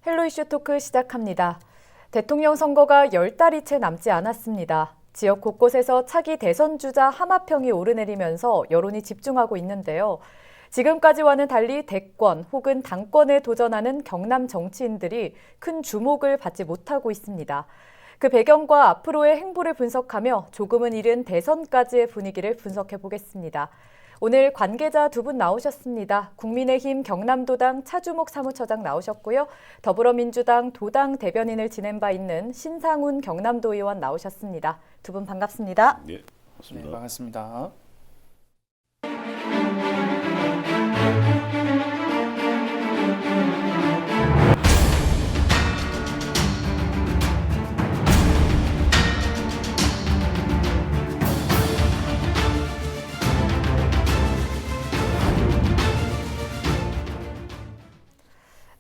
헬로 이슈 토크 시작합니다. 대통령 선거가 10달이 채 남지 않았습니다. 지역 곳곳에서 차기 대선 주자 하마평이 오르내리면서 여론이 집중하고 있는데요. 지금까지와는 달리 대권 혹은 당권에 도전하는 경남 정치인들이 큰 주목을 받지 못하고 있습니다. 그 배경과 앞으로의 행보를 분석하며 조금은 이른 대선까지의 분위기를 분석해 보겠습니다. 오늘 관계자 두 분 나오셨습니다. 국민의힘 경남도당 차주목 사무처장 나오셨고요. 더불어민주당 도당 대변인을 지낸 바 있는 신상훈 경남도 의원 나오셨습니다. 두 분 반갑습니다. 네, 반갑습니다. 네, 반갑습니다.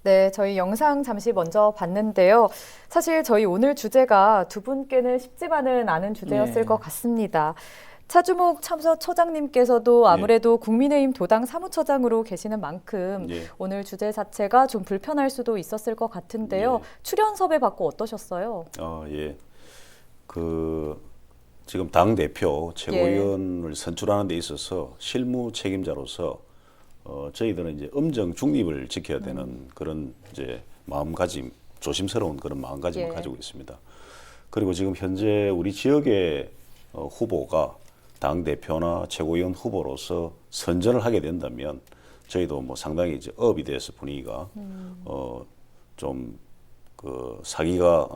네, 저희 영상 잠시 먼저 봤는데요. 사실 저희 오늘 주제가 두 분께는 쉽지만은 않은 주제였을 것 같습니다. 차주목 참서처장님께서도 아무래도 국민의힘 도당 사무처장으로 계시는 만큼 오늘 주제 자체가 좀 불편할 수도 있었을 것 같은데요. 출연 섭외 받고 어떠셨어요? 지금 당 대표 최고위원을 선출하는 데 있어서 실무 책임자로서 저희들은 이제 엄정 중립을 지켜야 되는 그런 이제 마음가짐, 조심스러운 그런 마음가짐을 가지고 있습니다. 그리고 지금 현재 우리 지역의 후보가 당 대표나 최고위원 후보로서 선전을 하게 된다면 저희도 뭐 상당히 이제 업이 돼서 분위기가 좀 그 사기가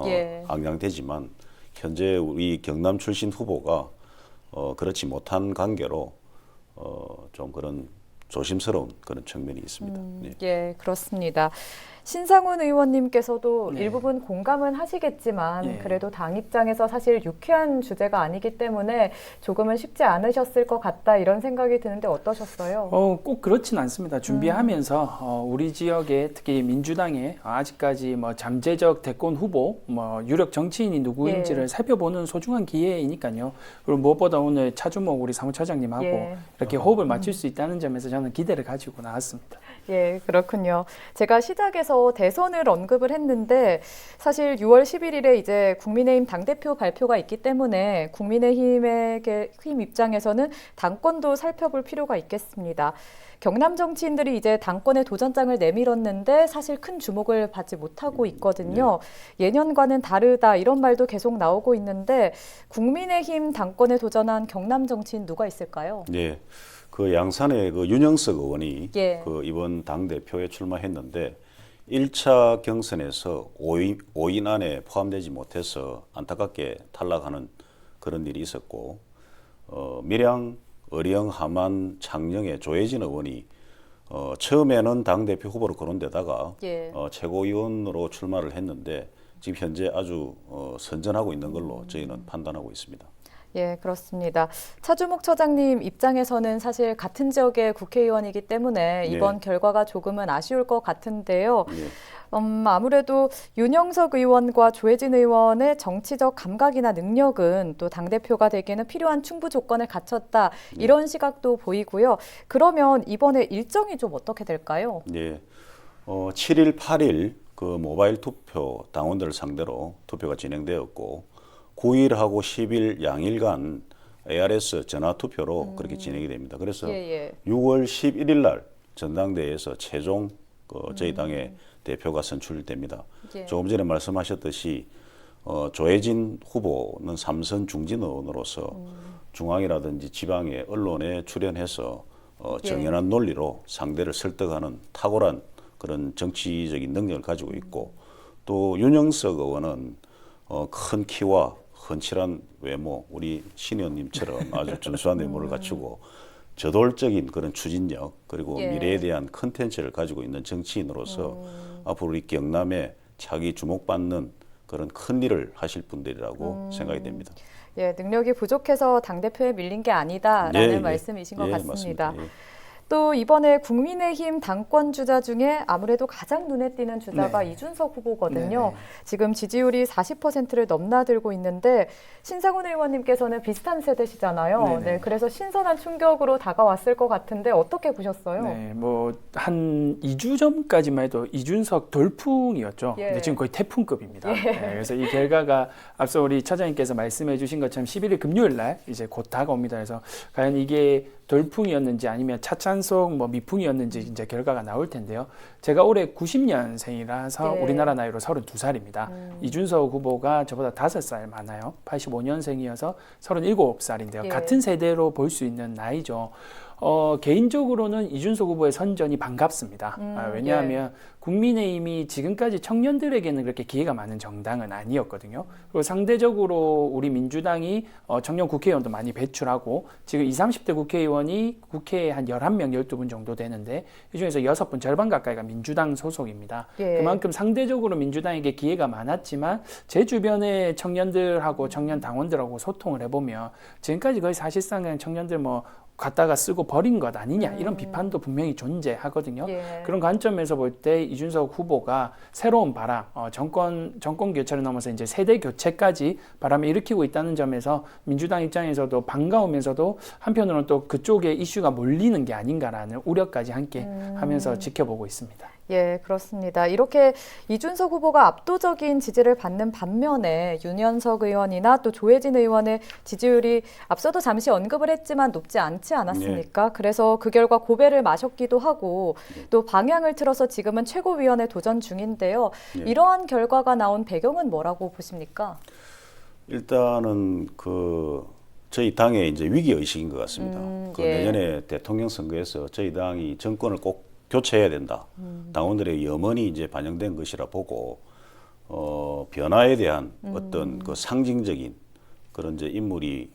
앙양되지만 현재 우리 경남 출신 후보가 그렇지 못한 관계로 좀 그런 조심스러운 그런 측면이 있습니다. 예, 그렇습니다. 신상훈 의원님께서도 일부분 공감은 하시겠지만 그래도 당 입장에서 사실 유쾌한 주제가 아니기 때문에 조금은 쉽지 않으셨을 것 같다 이런 생각이 드는데 어떠셨어요? 꼭 그렇진 않습니다. 준비하면서 우리 지역에 특히 민주당에 아직까지 뭐 잠재적 대권 후보, 뭐 유력 정치인이 누구인지를 살펴보는 소중한 기회이니까요. 그리고 무엇보다 오늘 차주목 우리 사무처장님하고 이렇게 호흡을 맞출 수 있다는 점에서 저는 기대를 가지고 나왔습니다. 예, 그렇군요. 제가 시작에서 대선을 언급을 했는데 사실 6월 11일에 이제 국민의힘 당대표 발표가 있기 때문에 국민의힘의 힘 입장에서는 당권도 살펴볼 필요가 있겠습니다. 경남 정치인들이 이제 당권에 도전장을 내밀었는데 사실 큰 주목을 받지 못하고 있거든요. 예년과는 다르다 이런 말도 계속 나오고 있는데 국민의힘 당권에 도전한 경남 정치인 누가 있을까요? 네. 그 양산의 그 윤영석 의원이 그 이번 당 대표에 출마했는데 1차 경선에서 5인 안에 포함되지 못해서 안타깝게 탈락하는 그런 일이 있었고 밀양, 의령, 함안, 창녕의 조혜진 의원이 처음에는 당 대표 후보로 거론되다가 최고위원으로 출마를 했는데 지금 현재 아주 선전하고 있는 걸로 저희는 판단하고 있습니다. 예, 그렇습니다. 차주목 처장님 입장에서는 사실 같은 지역의 국회의원이기 때문에 이번 결과가 조금은 아쉬울 것 같은데요. 아무래도 윤영석 의원과 조혜진 의원의 정치적 감각이나 능력은 또 당대표가 되기에는 필요한 충분 조건을 갖췄다. 이런 시각도 보이고요. 그러면 이번에 일정이 좀 어떻게 될까요? 7일, 8일 그 모바일 투표 당원들을 상대로 투표가 진행되었고 9일하고 10일 양일간 ARS 전화 투표로 그렇게 진행이 됩니다. 그래서 6월 11일 날 전당대회에서 최종 저희 당의 대표가 선출됩니다. 조금 전에 말씀하셨듯이 조혜진 후보는 삼선 중진 의원으로서 중앙이라든지 지방의 언론에 출연해서 정연한 논리로 상대를 설득하는 탁월한 그런 정치적인 능력을 가지고 있고 또 윤영석 의원은 큰 키와 헌칠한 외모, 우리 신 의원님처럼 아주 준수한 외모를 갖추고 저돌적인 그런 추진력 그리고 미래에 대한 컨텐츠를 가지고 있는 정치인으로서 앞으로 우리 경남에 차기 주목받는 그런 큰 일을 하실 분들이라고 생각이 됩니다. 예, 능력이 부족해서 당대표에 밀린 게 아니다라는 말씀이신 것 같습니다. 맞습니다. 또 이번에 국민의힘 당권 주자 중에 아무래도 가장 눈에 띄는 주자가 네. 이준석 후보거든요. 네네. 지금 지지율이 40%를 넘나들고 있는데 신상훈 의원님께서는 비슷한 세대시잖아요. 네네. 네, 그래서 신선한 충격으로 다가왔을 것 같은데 어떻게 보셨어요? 네, 뭐 한 2주 전까지만 해도 이준석 돌풍이었죠. 예. 근데 지금 거의 태풍급입니다. 예. 네, 그래서 이 결과가 앞서 우리 차장님께서 말씀해주신 것처럼 11일 금요일 날 이제 곧 다가옵니다. 그래서 과연 이게 돌풍이었는지 아니면 차찬속 뭐 미풍이었는지 이제 결과가 나올 텐데요. 제가 올해 90년생이라서 예. 우리나라 나이로 32살입니다. 이준석 후보가 저보다 5살 많아요. 85년생이어서 37살인데요. 예. 같은 세대로 볼 수 있는 나이죠. 개인적으로는 이준석 후보의 선전이 반갑습니다. 왜냐하면 국민의힘이 지금까지 청년들에게는 그렇게 기회가 많은 정당은 아니었거든요. 그리고 상대적으로 우리 민주당이 청년 국회의원도 많이 배출하고 지금 20, 30대 국회의원이 국회에 한 11명, 12분 정도 되는데 이 중에서 6분 절반 가까이가 민주당 소속입니다. 예. 그만큼 상대적으로 민주당에게 기회가 많았지만 제 주변의 청년들하고 청년 당원들하고 소통을 해보면 지금까지 거의 사실상 그냥 청년들 뭐 갖다가 쓰고 버린 것 아니냐 이런 비판도 분명히 존재하거든요. 예. 그런 관점에서 볼 때 이준석 후보가 새로운 바람, 정권 교체를 넘어서 이제 세대 교체까지 바람을 일으키고 있다는 점에서 민주당 입장에서도 반가우면서도 한편으로는 또 그쪽에 이슈가 몰리는 게 아닌가라는 우려까지 함께 하면서 지켜보고 있습니다. 예, 그렇습니다. 이렇게 이준석 후보가 압도적인 지지를 받는 반면에 윤현석 의원이나 또 조혜진 의원의 지지율이 앞서도 잠시 언급을 했지만 높지 않지 않았습니까? 그래서 그 결과 고배를 마셨기도 하고 또 방향을 틀어서 지금은 최고위원회 도전 중인데요. 예. 이러한 결과가 나온 배경은 뭐라고 보십니까? 일단은 저희 당의 이제 위기 의식인 것 같습니다. 예. 내년에 대통령 선거에서 저희 당이 정권을 꼭 교체해야 된다. 당원들의 염원이 이제 반영된 것이라 보고 변화에 대한 어떤 그 상징적인 그런 이제 인물이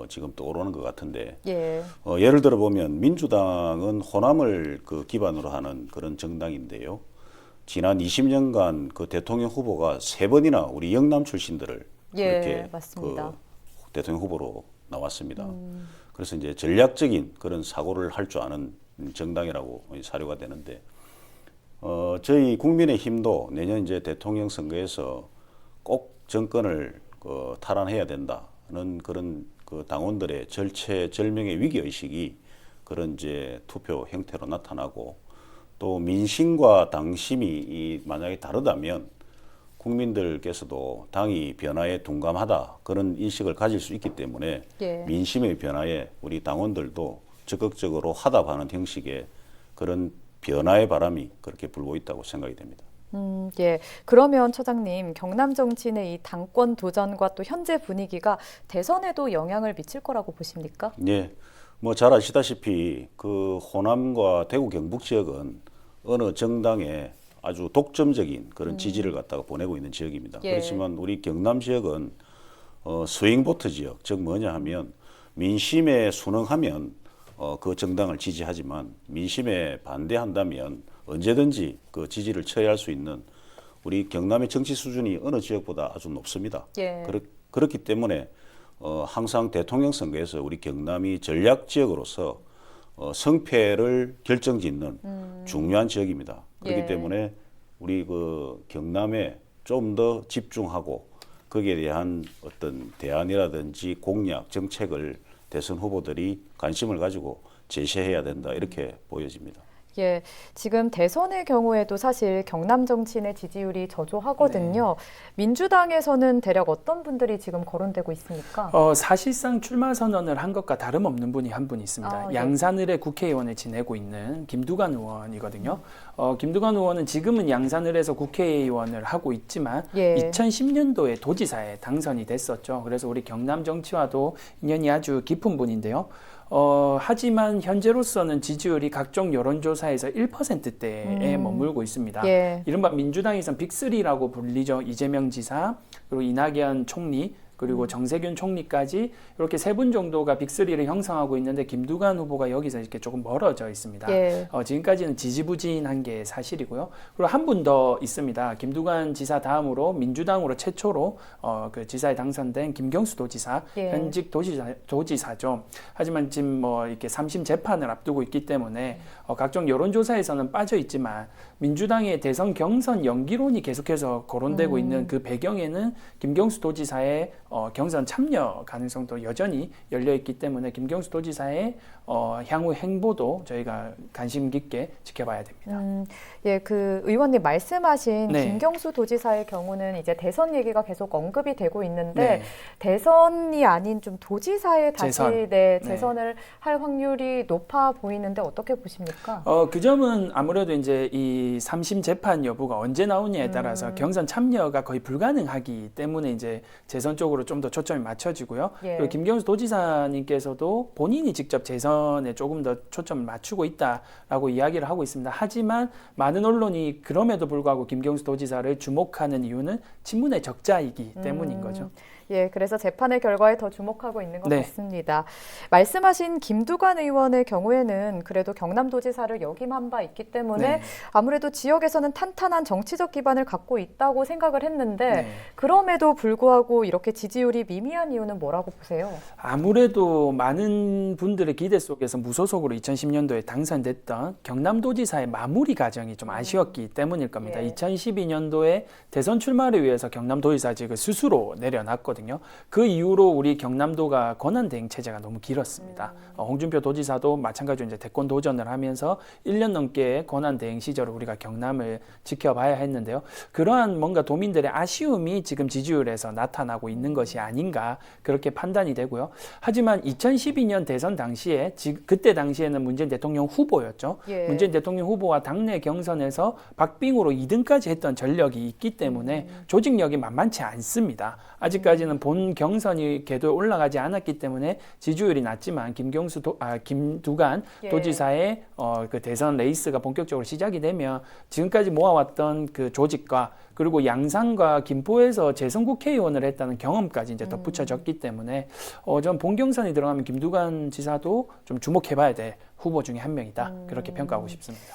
지금 떠오르는 것 같은데 예. 예를 들어 보면 민주당은 호남을 기반으로 하는 그런 정당인데요. 지난 20년간 그 대통령 후보가 3번이나 우리 영남 출신들을 예, 그렇게 맞습니다. 대통령 후보로 나왔습니다. 그래서 이제 전략적인 그런 사고를 할 줄 아는 정당이라고 사료가 되는데 저희 국민의힘도 내년 이제 대통령 선거에서 꼭 정권을 탈환해야 된다는 그런 당원들의 절체절명의 위기 의식이 그런 이제 투표 형태로 나타나고 또 민심과 당심이 만약에 다르다면 국민들께서도 당이 변화에 둔감하다 그런 인식을 가질 수 있기 때문에 예. 민심의 변화에 우리 당원들도 적극적으로 화답하는 형식의 그런 변화의 바람이 그렇게 불고 있다고 생각이 됩니다. 예. 그러면 처장님, 경남 정치인의 이 당권 도전과 또 현재 분위기가 대선에도 영향을 미칠 거라고 보십니까? 예. 뭐 잘 아시다시피 그 호남과 대구 경북 지역은 어느 정당의 아주 독점적인 그런 지지를 갖다가 보내고 있는 지역입니다. 예. 그렇지만 우리 경남 지역은 스윙보트 지역, 즉 뭐냐 하면 민심에 순응하면 그 정당을 지지하지만 민심에 반대한다면 언제든지 그 지지를 처리할 수 있는 우리 경남의 정치 수준이 어느 지역보다 아주 높습니다. 예. 그렇기 때문에 항상 대통령 선거에서 우리 경남이 전략 지역으로서 성패를 결정짓는 중요한 지역입니다. 그렇기 예. 때문에 우리 그 경남에 좀 더 집중하고 거기에 대한 어떤 대안이라든지 공약, 정책을 대선 후보들이 관심을 가지고 제시해야 된다 이렇게 보여집니다. 예, 지금 대선의 경우에도 사실 경남 정치인의 지지율이 저조하거든요. 민주당에서는 대략 어떤 분들이 지금 거론되고 있습니까? 사실상 출마 선언을 한 것과 다름없는 분이 한 분 있습니다. 예. 양산을의 국회의원을 지내고 있는 김두관 의원이거든요. 김두관 의원은 지금은 양산을에서 국회의원을 하고 있지만 예. 2010년도에 도지사에 당선이 됐었죠. 그래서 우리 경남 정치와도 인연이 아주 깊은 분인데요. 하지만 현재로서는 지지율이 각종 여론조사에서 1%대에 머물고 있습니다. 예. 이른바 민주당에선 빅3라고 불리죠. 이재명 지사, 그리고 이낙연 총리, 그리고 정세균 총리까지 이렇게 세 분 정도가 빅3를 형성하고 있는데 김두관 후보가 여기서 이렇게 조금 멀어져 있습니다. 예. 지금까지는 지지부진한 게 사실이고요. 그리고 한 분 더 있습니다. 김두관 지사 다음으로 민주당으로 최초로 그 지사에 당선된 김경수 도지사, 예. 현직 도지사죠. 하지만 지금 뭐 이렇게 3심 재판을 앞두고 있기 때문에 각종 여론조사에서는 빠져 있지만 민주당의 대선 경선 연기론이 계속해서 거론되고 있는 그 배경에는 김경수 도지사의 경선 참여 가능성도 여전히 열려 있기 때문에 김경수 도지사의 향후 행보도 저희가 관심 깊게 지켜봐야 됩니다. 예, 그 의원님 말씀하신 네. 김경수 도지사의 경우는 이제 대선 얘기가 계속 언급이 되고 있는데 네. 대선이 아닌 좀 도지사에 다시 재선. 재선을 할 확률이 높아 보이는데 어떻게 보십니까? 그 점은 아무래도 이제 이 3심 재판 여부가 언제 나오냐에 따라서 경선 참여가 거의 불가능하기 때문에 이제 재선 쪽으로 좀 더 초점이 맞춰지고요. 예. 그리고 김경수 도지사님께서도 본인이 직접 재선에 조금 더 초점을 맞추고 있다라고 이야기를 하고 있습니다. 하지만 많은 언론이 그럼에도 불구하고 김경수 도지사를 주목하는 이유는 친문의 적자이기 때문인 거죠. 예, 그래서 재판의 결과에 더 주목하고 있는 것 네. 같습니다. 말씀하신 김두관 의원의 경우에는 그래도 경남도지사를 역임한 바 있기 때문에 네. 아무래도 지역에서는 탄탄한 정치적 기반을 갖고 있다고 생각을 했는데 네. 그럼에도 불구하고 이렇게 지지율이 미미한 이유는 뭐라고 보세요? 아무래도 많은 분들의 기대 속에서 무소속으로 2010년도에 당선됐던 경남도지사의 마무리 과정이 좀 아쉬웠기 때문일 겁니다. 예. 2012년도에 대선 출마를 위해서 경남도지사직을 스스로 내려놨거든요. 그 이후로 우리 경남도가 권한대행 체제가 너무 길었습니다. 홍준표 도지사도 마찬가지로 이제 대권 도전을 하면서 1년 넘게 권한대행 시절을 우리가 경남을 지켜봐야 했는데요. 그러한 뭔가 도민들의 아쉬움이 지금 지지율에서 나타나고 있는 것이 아닌가 그렇게 판단이 되고요. 하지만 2012년 대선 당시에 그때 당시에는 문재인 대통령 후보였죠. 예. 문재인 대통령 후보와 당내 경선에서 박빙으로 2등까지 했던 전력이 있기 때문에 조직력이 만만치 않습니다. 아직까지는 본 경선이 궤도에 올라가지 않았기 때문에 지지율이 낮지만 김두관 예. 도지사의 그 대선 레이스가 본격적으로 시작이 되면 지금까지 모아왔던 그 조직과 그리고 양산과 김포에서 재선 국회의원을 했다는 경험까지 이제 덧붙여졌기 때문에 전 본경선이 들어가면 김두관 지사도 좀 주목해봐야 될 후보 중에 한 명이다. 그렇게 평가하고 싶습니다.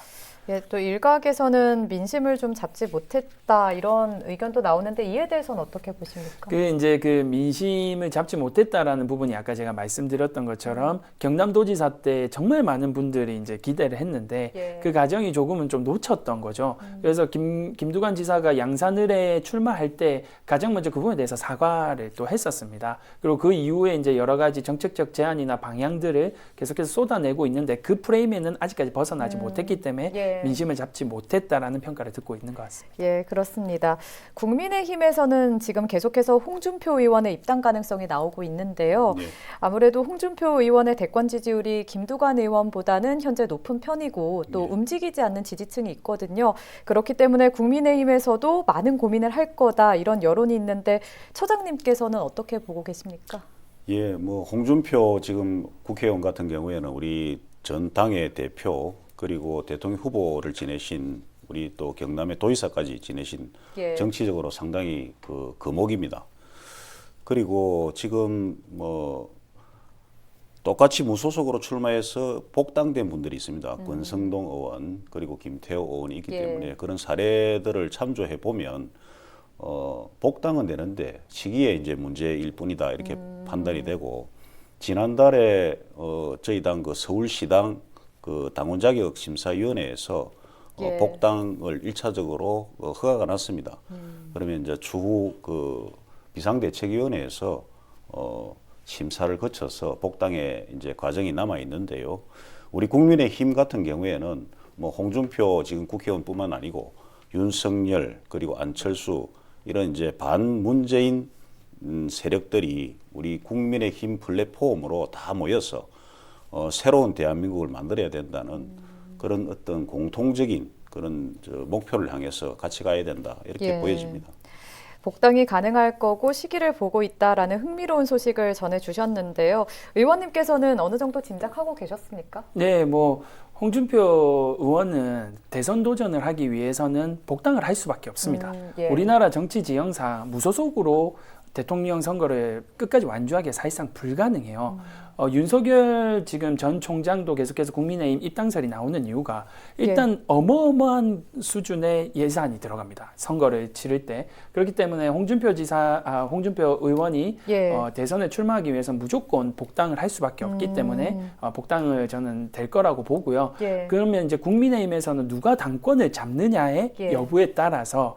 예, 또 일각에서는 민심을 좀 잡지 못했다 이런 의견도 나오는데 이에 대해서는 어떻게 보십니까? 이제 그 민심을 잡지 못했다라는 부분이 아까 제가 말씀드렸던 것처럼 경남도지사 때 정말 많은 분들이 이제 기대를 했는데 예. 그 과정이 조금은 좀 놓쳤던 거죠. 그래서 김두관 지사가 양산을에 출마할 때 가장 먼저 그 부분에 대해서 사과를 또 했었습니다. 그리고 그 이후에 이제 여러 가지 정책적 제안이나 방향들을 계속해서 쏟아내고 있는데 그 프레임에는 아직까지 벗어나지 못했기 때문에 예. 민심을 잡지 못했다라는 평가를 듣고 있는 것 같습니다. 예, 그렇습니다. 국민의힘에서는 지금 계속해서 홍준표 의원의 입당 가능성이 나오고 있는데요. 네. 아무래도 홍준표 의원의 대권 지지율이 김두관 의원보다는 현재 높은 편이고 또 네. 움직이지 않는 지지층이 있거든요. 그렇기 때문에 국민의힘에서도 많은 고민을 할 거다 이런 여론이 있는데 처장님께서는 어떻게 보고 계십니까? 예, 뭐 홍준표 지금 국회의원 같은 경우에는 우리 전 당의 대표 그리고 대통령 후보를 지내신 우리 또 경남의 도지사까지 지내신 예. 정치적으로 상당히 그 거목입니다. 그리고 지금 뭐 똑같이 무소속으로 출마해서 복당된 분들이 있습니다. 권성동 의원 그리고 김태호 의원이 있기 예. 때문에 그런 사례들을 참조해 보면 복당은 되는데 시기에 이제 문제일 뿐이다 이렇게 판단이 되고 지난달에 저희 당 그 서울시당 그 당원 자격 심사위원회에서 예. 복당을 1차적으로 허가가 났습니다. 그러면 이제 추후 그 비상대책위원회에서 심사를 거쳐서 복당의 이제 과정이 남아 있는데요. 우리 국민의힘 같은 경우에는 뭐 홍준표 지금 국회의원뿐만 아니고 윤석열 그리고 안철수 이런 이제 반문재인 세력들이 우리 국민의힘 플랫폼으로 다 모여서 새로운 대한민국을 만들어야 된다는 그런 어떤 공통적인 그런 목표를 향해서 같이 가야 된다 이렇게 예. 보여집니다. 복당이 가능할 거고 시기를 보고 있다라는 흥미로운 소식을 전해주셨는데요. 의원님께서는 어느 정도 짐작하고 계셨습니까? 네, 뭐 홍준표 의원은 대선 도전을 하기 위해서는 복당을 할 수밖에 없습니다. 예. 우리나라 정치 지형상 무소속으로 대통령 선거를 끝까지 완주하기 사실상 불가능해요. 윤석열 지금 전 총장도 계속해서 국민의힘 입당설이 나오는 이유가 일단 어마어마한 수준의 예산이 들어갑니다. 선거를 치를 때. 그렇기 때문에 홍준표 의원이 대선에 출마하기 위해서 무조건 복당을 할 수밖에 없기 때문에 복당을 저는 될 거라고 보고요. 그러면 이제 국민의힘에서는 누가 당권을 잡느냐의 여부에 따라서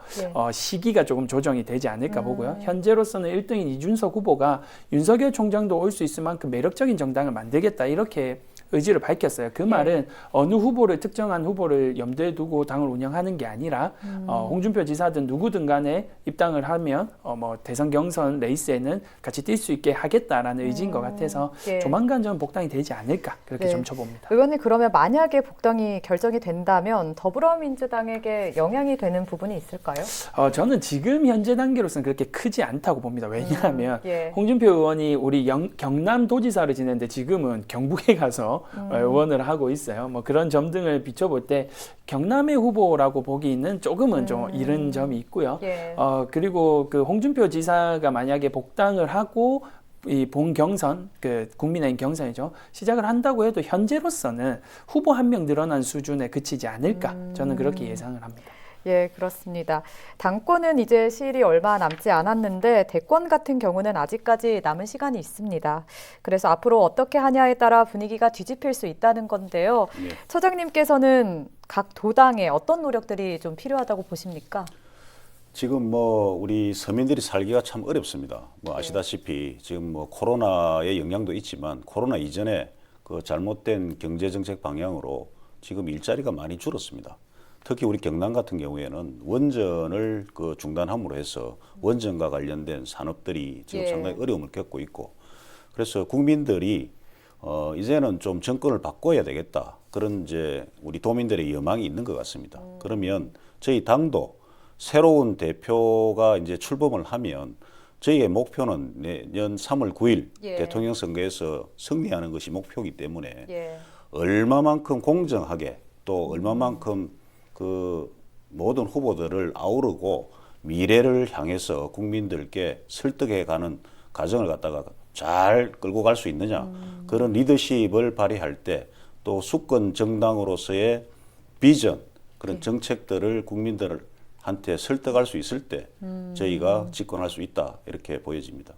시기가 조금 조정이 되지 않을까 보고요. 현재로서는 1등인 이준석 후보가 윤석열 총장도 올 수 있을 만큼 매력적인 정당을 만들겠다 이렇게 의지를 밝혔어요. 그 말은 어느 후보를 특정한 후보를 염두에 두고 당을 운영하는 게 아니라 홍준표 지사든 누구든 간에 입당을 하면 뭐 대선 경선 레이스에는 같이 뛸 수 있게 하겠다라는 의지인 것 같아서 조만간 좀 복당이 되지 않을까 그렇게 점쳐봅니다. 의원님 그러면 만약에 복당이 결정이 된다면 더불어민주당에게 영향이 되는 부분이 있을까요? 저는 지금 현재 단계로서는 그렇게 크지 않다고 봅니다. 왜냐하면 홍준표 의원이 우리 경남도지사를 지냈는데 지금은 경북에 가서 의원을 하고 있어요. 뭐 그런 점 등을 비춰볼 때 경남의 후보라고 보기는 조금은 좀 이른 점이 있고요. 그리고 그 홍준표 지사가 만약에 복당을 하고 이 본 경선, 그 국민의힘 경선이죠. 시작을 한다고 해도 현재로서는 후보 한 명 늘어난 수준에 그치지 않을까. 저는 그렇게 예상을 합니다. 예, 그렇습니다. 당권은 이제 시일이 얼마 남지 않았는데 대권 같은 경우는 아직까지 남은 시간이 있습니다. 그래서 앞으로 어떻게 하냐에 따라 분위기가 뒤집힐 수 있다는 건데요. 처장님께서는 각 도당에 어떤 노력들이 좀 필요하다고 보십니까? 지금 뭐 우리 서민들이 살기가 참 어렵습니다. 뭐 아시다시피 지금 뭐 코로나의 영향도 있지만 코로나 이전에 그 잘못된 경제 정책 방향으로 지금 일자리가 많이 줄었습니다. 특히 우리 경남 같은 경우에는 원전을 그 중단함으로 해서 원전과 관련된 산업들이 지금 상당히 어려움을 겪고 있고, 그래서 국민들이 이제는 좀 정권을 바꿔야 되겠다, 그런 이제 우리 도민들의 여망이 있는 것 같습니다. 그러면 저희 당도 새로운 대표가 이제 출범을 하면 저희의 목표는 내년 3월 9일 대통령 선거에서 승리하는 것이 목표이기 때문에 얼마만큼 공정하게 또 얼마만큼 그 모든 후보들을 아우르고 미래를 향해서 국민들께 설득해가는 과정을 갖다가 잘 끌고 갈 수 있느냐, 그런 리더십을 발휘할 때 또 수권 정당으로서의 비전, 그런 정책들을 국민들한테 설득할 수 있을 때 저희가 집권할 수 있다, 이렇게 보여집니다.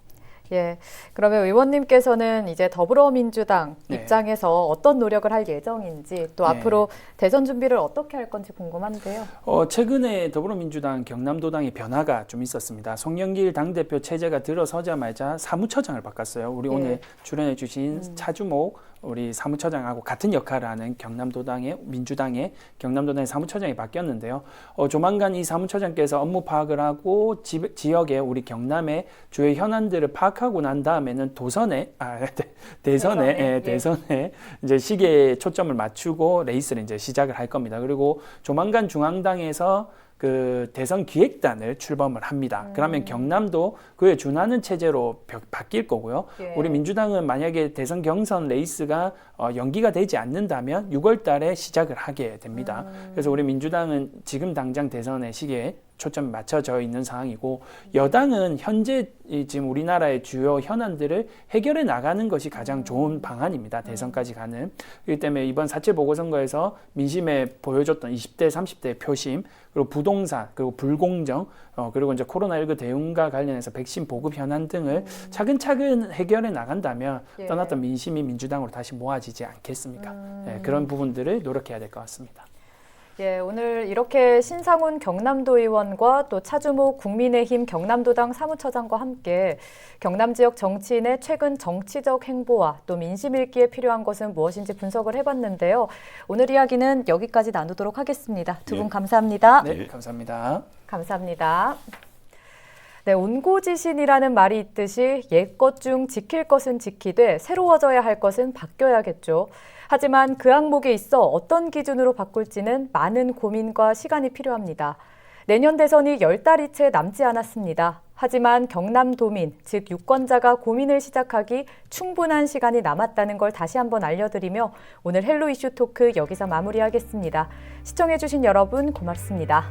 예, 그러면 의원님께서는 이제 더불어민주당 입장에서 어떤 노력을 할 예정인지, 또 앞으로 대선 준비를 어떻게 할 건지 궁금한데요. 최근에 더불어민주당 경남도당의 변화가 좀 있었습니다. 송영길 당대표 체제가 들어서자마자 사무처장을 바꿨어요. 우리 오늘 출연해 주신 차주목 우리 사무처장하고 같은 역할을 하는 민주당의 경남도당의 사무처장이 바뀌었는데요. 조만간 이 사무처장께서 업무 파악을 하고 지역에 우리 경남의 주요 현안들을 파악하고 난 다음에는 대선에 이제 시기에 초점을 맞추고 레이스를 이제 시작을 할 겁니다. 그리고 조만간 중앙당에서 그 대선 기획단을 출범을 합니다. 그러면 경남도 그에 준하는 체제로 바뀔 거고요. 우리 민주당은 만약에 대선 경선 레이스가 연기가 되지 않는다면 6월 달에 시작을 하게 됩니다. 그래서 우리 민주당은 지금 당장 대선의 시기에 초점이 맞춰져 있는 상황이고, 여당은 현재 지금 우리나라의 주요 현안들을 해결해 나가는 것이 가장 좋은 방안입니다. 대선까지 가는. 그렇기 때문에 이번 4.7 보궐선거에서 민심에 보여줬던 20대, 30대의 표심, 그리고 부동산, 그리고 불공정, 그리고 이제 코로나19 대응과 관련해서 백신 보급 현안 등을 차근차근 해결해 나간다면 떠났던 민심이 민주당으로 다시 모아지지 않겠습니까? 그런 부분들을 노력해야 될 것 같습니다. 예, 오늘 이렇게 신상훈 경남도 의원과 또 차주목 국민의힘 경남도당 사무처장과 함께 경남 지역 정치인의 최근 정치적 행보와 또 민심 읽기에 필요한 것은 무엇인지 분석을 해봤는데요. 오늘 이야기는 여기까지 나누도록 하겠습니다. 두 분 감사합니다. 네, 감사합니다. 감사합니다. 네, 온고지신이라는 말이 있듯이 옛것 중 지킬 것은 지키되 새로워져야 할 것은 바뀌어야겠죠. 하지만 그 항목에 있어 어떤 기준으로 바꿀지는 많은 고민과 시간이 필요합니다. 내년 대선이 10달이 채 남지 않았습니다. 하지만 경남도민, 즉 유권자가 고민을 시작하기 충분한 시간이 남았다는 걸 다시 한번 알려드리며 오늘 헬로 이슈 토크 여기서 마무리하겠습니다. 시청해주신 여러분 고맙습니다.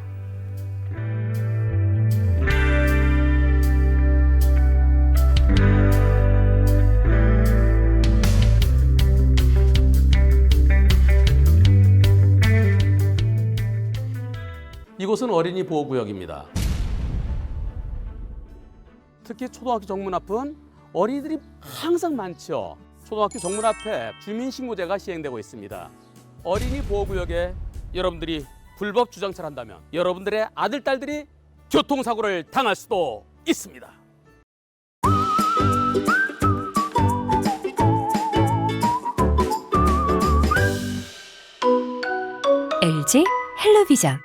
이곳은 어린이 보호구역입니다. 특히 초등학교 정문 앞은 어린이들이 항상 많죠. 초등학교 정문 앞에 주민신고제가 시행되고 있습니다. 어린이 보호구역에 여러분들이 불법 주정차를 한다면 여러분들의 아들, 딸들이 교통사고를 당할 수도 있습니다. LG 헬로비전